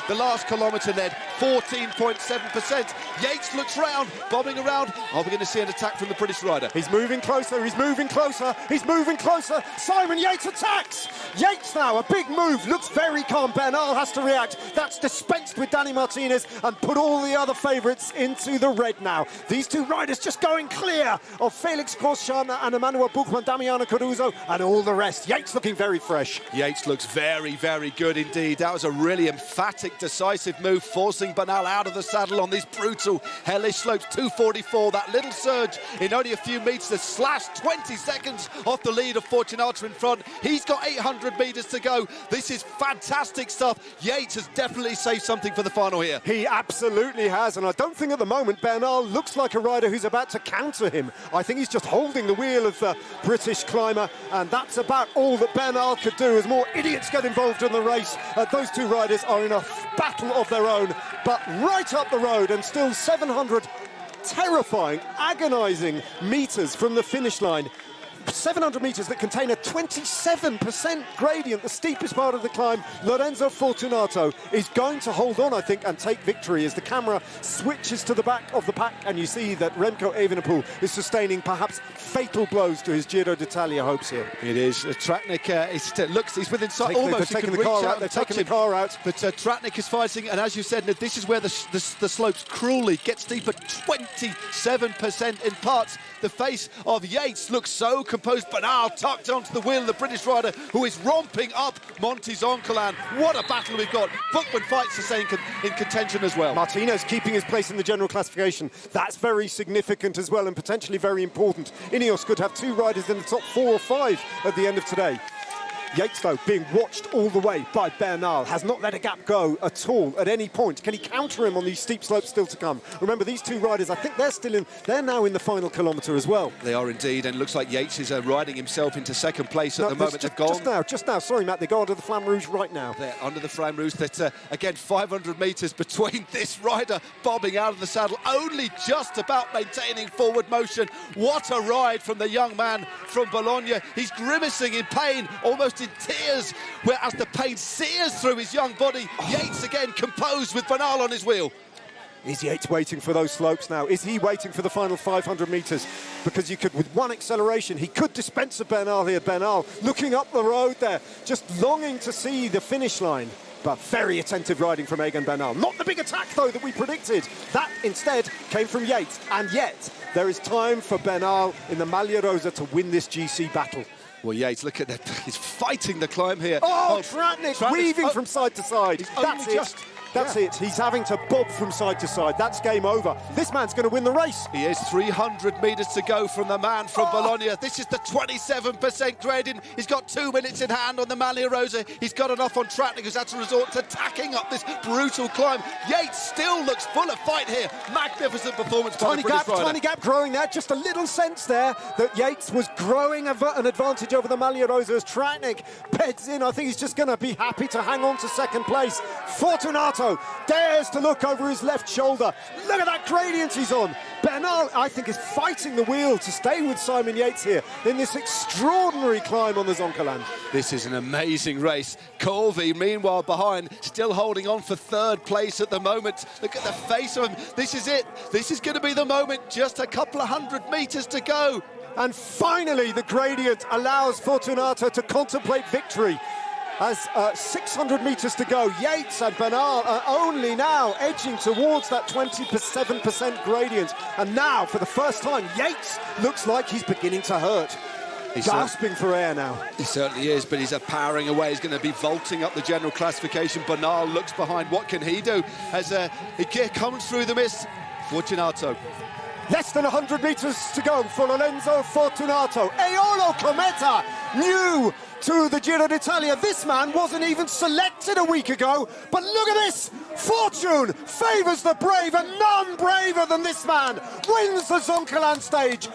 The last kilometre, Ned, 14.7%. Yates looks round, bobbing around. Are we going to see an attack from the British rider? He's moving closer, he's moving closer, he's moving closer. Simon Yates attacks! Yates now, a big move, looks very calm. Bernal has to react. That's dispensed with Danny Martinez and put all the other favourites into the red now. These two riders just going clear of Felix Groschartner and Emmanuel Buchmann, Damiano Caruso, and all the rest. Yates looking very fresh. Yates looks very, very good indeed. That was a really emphatic, decisive move, forcing Bernal out of the saddle on these brutal, hellish slopes. 2:44, that little surge in only a few metres has slashed 20 seconds off the lead of Fortunato in front. He's got 800 metres to go. This is fantastic stuff. Yates has definitely saved something for the final here. He absolutely has, and I don't think at the moment Bernal looks like a rider who's about to counter him. I think he's just holding the wheel of the British climber, and that's about all that Bernal could do as more idiots get involved in the race. Those two riders are in a battle of their own, but right up the road, and still 700 terrifying, agonising metres from the finish line. 700 metres that contain a 27% gradient, the steepest part of the climb. Lorenzo Fortunato is going to hold on, I think, and take victory as the camera switches to the back of the pack, and you see that Remco Evenepoel is sustaining perhaps fatal blows to his Giro d'Italia hopes here. It is. Tratnik he's within sight almost. They're taking the car out. They're taking the car out. But Tratnik is fighting, and as you said, this is where the slopes cruelly get steeper. 27% in parts. The face of Yates looks so composed. Bernal tucked onto the wheel of the British rider who is romping up Monty Zoncolan. What a battle we've got. Buchmann fights to stay in contention as well. Martinez keeping his place in the general classification. That's very significant as well, and potentially very important. Ineos could have two riders in the top 4 or 5 at the end of today. Yates, though, being watched all the way by Bernal, has not let a gap go at all at any point. Can he counter him on these steep slopes still to come? Remember, these two riders, I think they're now in the final kilometre as well. They are indeed, and it looks like Yates is riding himself into second place at the moment. They've gone. Just now, sorry, Matt, they go under the Flamme Rouge right now. They're under the Flamme Rouge. That, again, 500 metres between this rider bobbing out of the saddle, only just about maintaining forward motion. What a ride from the young man from Bologna. He's grimacing in pain, almost in tears, whereas the pain sears through his young body. Yates again composed with Bernal on his wheel. Is Yates waiting for those slopes now? Is he waiting for the final 500 metres? Because you could, with one acceleration, he could dispense a Bernal here. Bernal looking up the road there, just longing to see the finish line. But very attentive riding from Egan Bernal. Not the big attack, though, that we predicted. That, instead, came from Yates. And yet, there is time for Bernal in the Maglia Rosa to win this GC battle. Well, Yates, look at that. He's fighting the climb here. Oh, Tratnik weaving from side to side. That's it. That's it. He's having to bob from side to side. That's game over. This man's going to win the race. He is 300 metres to go from the man from Bologna. This is the 27% gradient. He's got 2 minutes in hand on the Maglia Rosa. He's got enough on Tratnik, who's had to resort to tacking up this brutal climb. Yates still looks full of fight here. Magnificent performance by the British rider. Tiny gap growing there. Just a little sense there that Yates was growing an advantage over the Maglia Rosa as Tratnik beds in. I think he's just going to be happy to hang on to second place. Fortunato dares to look over his left shoulder. Look at that gradient he's on. Bernal, I think, is fighting the wheel to stay with Simon Yates here in this extraordinary climb on the Zoncolan. This is an amazing race. Colby, meanwhile, behind, still holding on for third place at the moment. Look at the face of him. This is it. This is going to be the moment. Just a couple of 100 metres to go. And finally, the gradient allows Fortunato to contemplate victory. As 600 metres to go, Yates and Bernal are only now edging towards that 27% gradient. And now, for the first time, Yates looks like he's beginning to hurt. He's gasping for air now. He certainly is, but he's powering away. He's going to be vaulting up the general classification. Bernal looks behind. What can he do as he comes through the mist? Fortunato. Less than 100 metres to go for Lorenzo Fortunato. Eolo Cometa, new to the Giro d'Italia. This man wasn't even selected a week ago, but look at this. Fortune favours the brave, and none braver than this man wins the Zoncolan stage.